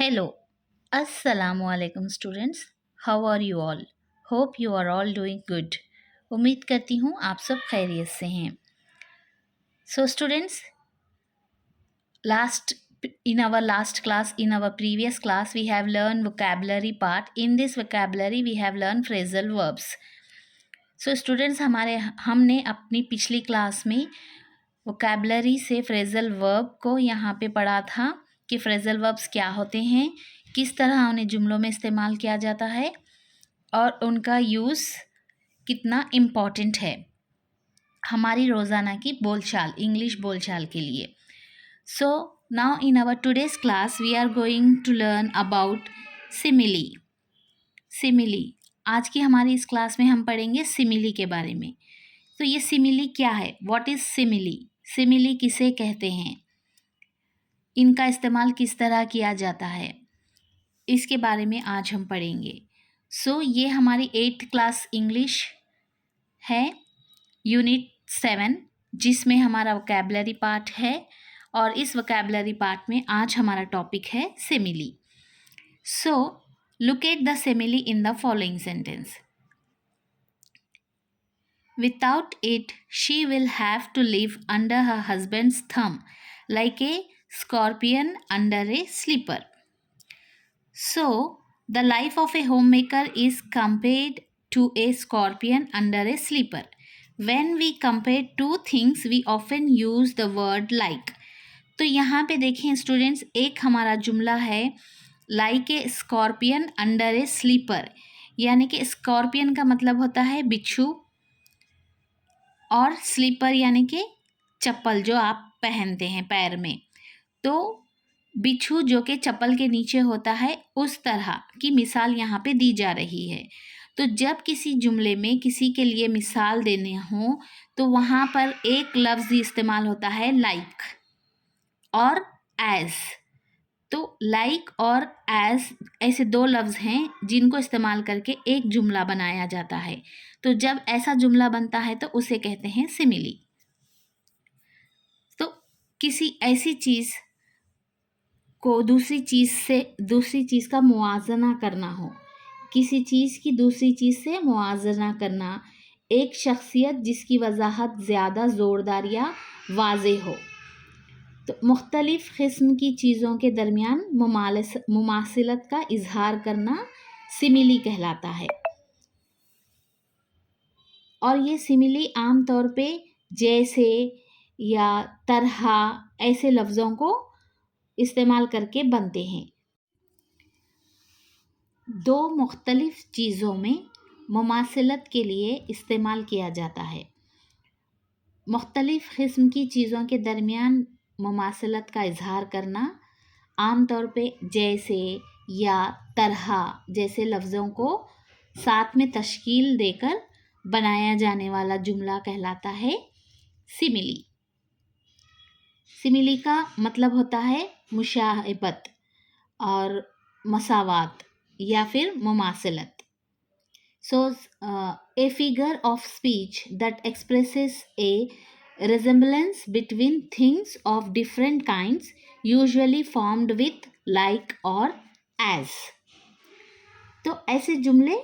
Hello, Assalamu alaikum students. How are you all? Hope you are all doing good. उम्मीद करती हूँ आप सब खैरियत से हैं. So students, last in our last class, in our previous class, we have learned vocabulary part. In this vocabulary, we have learned phrasal verbs. So students, हमने अपनी पिछली क्लास में vocabulary से phrasal verb को यहाँ पे पढ़ा था कि phrasal verbs क्या होते हैं, किस तरह उन्हें जुमलों में इस्तेमाल किया जाता है और उनका यूज़ कितना इम्पॉर्टेंट है हमारी रोज़ाना की बोलचाल, इंग्लिश बोलचाल के लिए. So now in our today's class we are going to learn about simile. आज की हमारी इस क्लास में हम पढ़ेंगे सिमिली के बारे में. तो ये सिमिली क्या है? What is simile? सिमिली किसे कहते हैं? इनका इस्तेमाल किस तरह किया जाता है, इसके बारे में आज हम पढ़ेंगे. ये हमारी 8th क्लास इंग्लिश है, यूनिट 7, जिसमें हमारा वोकैबुलरी पार्ट है और इस वोकैबुलरी पार्ट में आज हमारा टॉपिक है simile. Look at the simile in the following sentence. Without it, she will have to live under her husband's thumb, like a scorpion under a slipper. So, the life of a homemaker is compared to a scorpion under a slipper. When we compare two things, we often use the word like. तो यहाँ पे देखें students, एक हमारा जुमला है like a scorpion under a slipper, यानी कि स्कॉर्पियन का मतलब होता है बिच्छू और स्लीपर यानी कि चप्पल जो आप पहनते हैं पैर में. तो बिच्छू जो कि चप्पल के नीचे होता है, उस तरह की मिसाल यहाँ पे दी जा रही है. तो जब किसी जुमले में किसी के लिए मिसाल देने हो तो वहाँ पर एक लफ्ज़ इस्तेमाल होता है लाइक और एज. तो लाइक और एज ऐसे दो लफ्ज़ हैं जिनको इस्तेमाल करके एक जुमला बनाया जाता है. तो जब ऐसा जुमला बनता है तो उसे कहते हैं सिमिली. तो किसी ऐसी चीज़ को दूसरी चीज़ का मुआवजा करना हो, किसी चीज़ की दूसरी चीज़ से मुआवजा करना, एक शख्सियत जिसकी वजाहत ज़्यादा ज़ोरदार या वाज़ेह हो. तो मुख्तलिफ़ किस्म की चीज़ों के दरमियान मुमासिलत का इजहार करना सिमिली कहलाता है. और ये सिमिली आम तौर पे जैसे या तरह ऐसे लफ्ज़ों को इस्तेमाल करके बनते हैं. दो मुख्तलिफ़ चीज़ों में मुमासिलत के लिए इस्तेमाल किया जाता है. मुख्तलिफ़ किस्म की चीज़ों के दरमियान मुमासिलत का इजहार करना आम तौर पे जैसे या तरह जैसे लफ्ज़ों को साथ में तश्कील देकर बनाया जाने वाला जुमला कहलाता है सिमिली. सिमिली का मतलब होता है मुशाहबत और मसावात या फिर मुमासिलत. A figure of speech that expresses a resemblance between things of different kinds, usually formed with like or as. तो ऐसे जुमले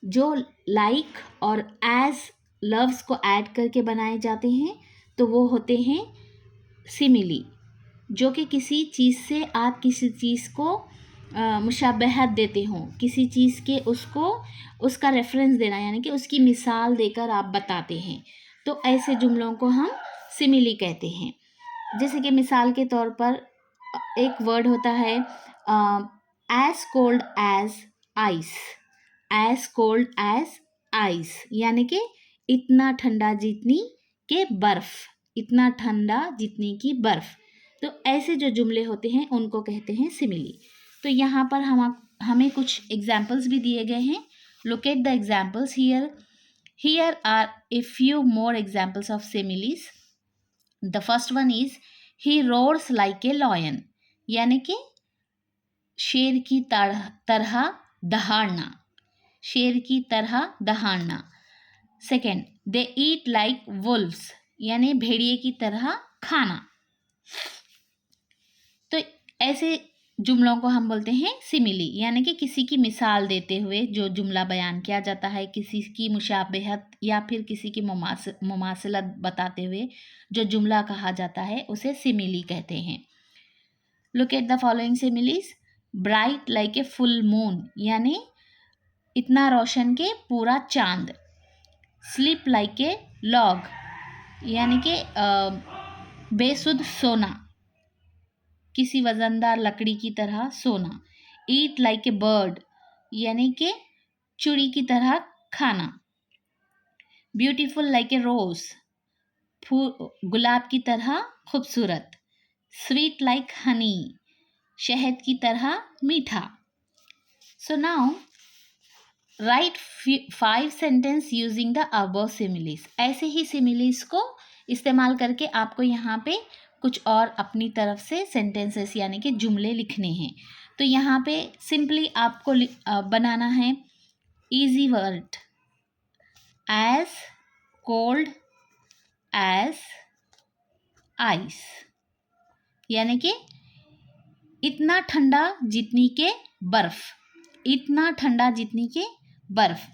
जो like और as लफ्ज़ को ऐड करके बनाए जाते हैं तो वो होते हैं सिमिली, जो कि किसी चीज़ से आप किसी चीज़ को मुशाबहत देते हो, किसी चीज़ के उसका रेफरेंस देना यानी कि उसकी मिसाल देकर आप बताते हैं. तो ऐसे जुमलों को हम सिमिली कहते हैं. जैसे कि मिसाल के तौर पर एक वर्ड होता है as cold as ice. As cold as ice यानी कि इतना ठंडा जितनी के बर्फ़, इतना ठंडा जितनी की बर्फ़. तो ऐसे जो जुमले होते हैं उनको कहते हैं सिमिली. तो यहाँ पर हमें कुछ एग्जाम्पल्स भी दिए गए हैं. Look at the examples here. Here are a few more examples of similes. The first one is he roars like a lion, यानी कि शेर की तरह दहाड़ना, शेर की तरह दहाड़ना. Second, they eat like wolves, यानी भेड़िए की तरह खाना. तो ऐसे जुमलों को हम बोलते हैं सिमिली, यानी कि किसी की मिसाल देते हुए जो जुमला बयान किया जाता है, किसी की मुशाबहत या फिर किसी की मुमासलत बताते हुए जो जुमला कहा जाता है उसे सिमिली कहते हैं। Look at the following similes. Bright like a full moon, यानी इतना रोशन के पूरा चांद। स्लीप लाइक ए लॉग, यानी कि बेसुध सोना, किसी वजनदार लकड़ी की तरह सोना। ईट लाइक ए बर्ड, यानी कि चुड़ी की तरह खाना। ब्यूटीफुल लाइक ए रोज, गुलाब की तरह खूबसूरत। स्वीट लाइक हनी, शहद की तरह मीठा। So now right 5 sentence using the above similes. ऐसे ही सिमिलीज को इस्तेमाल करके आपको यहाँ पे कुछ और अपनी तरफ से सेंटेंसेस यानी कि जुमले लिखने हैं। तो यहाँ पे सिंपली आपको बनाना है easy word. As cold as ice, यानी कि इतना ठंडा जितनी के बर्फ, इतना ठंडा जितनी के बर्फ।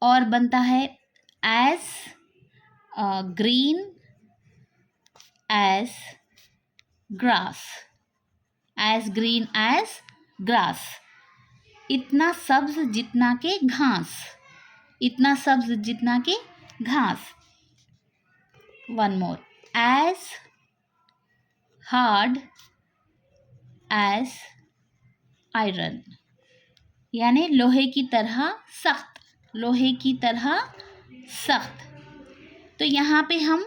और बनता है as green as grass, as green as grass, इतना सब्ज जितना के घास, इतना सब्ज जितना के घास। One more, as hard as iron, यानी लोहे की तरह सख्त, लोहे की तरह सख्त। तो यहाँ पे हम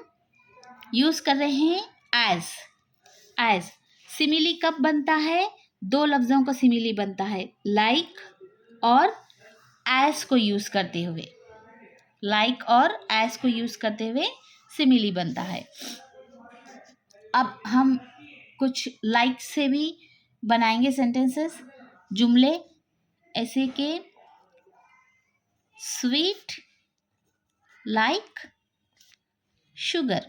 यूज कर रहे हैं एज। एज सिमिली कब बनता है? दो लफ्जों का सिमिली बनता है, लाइक और एज को यूज करते हुए। लाइक और एज को यूज करते हुए सिमिली बनता है। अब हम कुछ लाइक से भी बनाएंगे सेंटेंसेस, जुमले, ऐसे के स्वीट लाइक शुगर,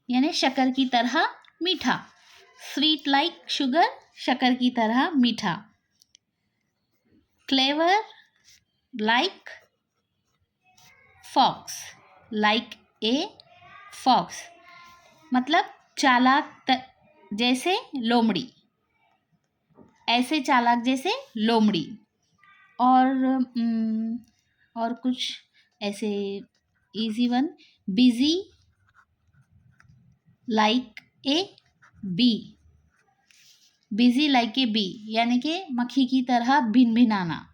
यानी शक्कर की तरह मीठा। स्वीट लाइक शुगर, शक्कर की तरह मीठा। Clever like fox, like a fox, मतलब चालाक जैसे लोमड़ी, ऐसे चालाक जैसे लोमड़ी। और कुछ ऐसे easy one, busy like a bee, busy like a bee, यानी कि मक्खी की तरह भिन भिनाना,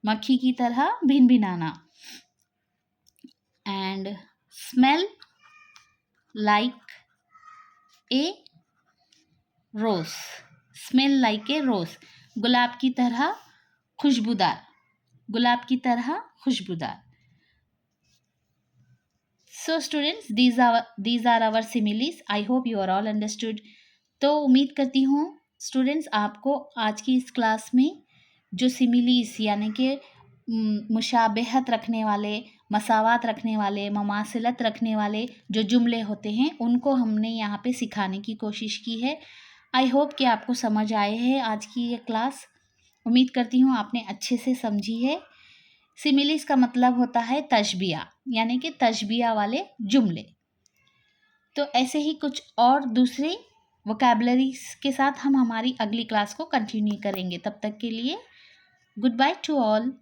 मक्खी की तरह भिन भिनाना। And smell like a rose, smell like a rose, गुलाब की तरह खुशबूदार, गुलाब की तरह खुशबूदार। So students, these are our similes. I hope you are all understood. तो उम्मीद करती हूँ स्टूडेंट्स आपको आज की इस क्लास में जो सिमिलीज यानी कि मुशाबहत रखने वाले, मसावात रखने वाले, ममासिलत रखने वाले जो जुमले होते हैं उनको हमने यहाँ पे सिखाने की कोशिश की है। आई होप कि आपको समझ आए हैं आज की ये क्लास। उम्मीद करती हूँ आपने अच्छे से समझी है। सिमिलीज का मतलब होता है तशबिया, यानी कि तशबिया वाले जुमले। तो ऐसे ही कुछ और दूसरे वोकैबुलरीज के साथ हम हमारी अगली क्लास को कंटिन्यू करेंगे। तब तक के लिए गुड बाय टू ऑल।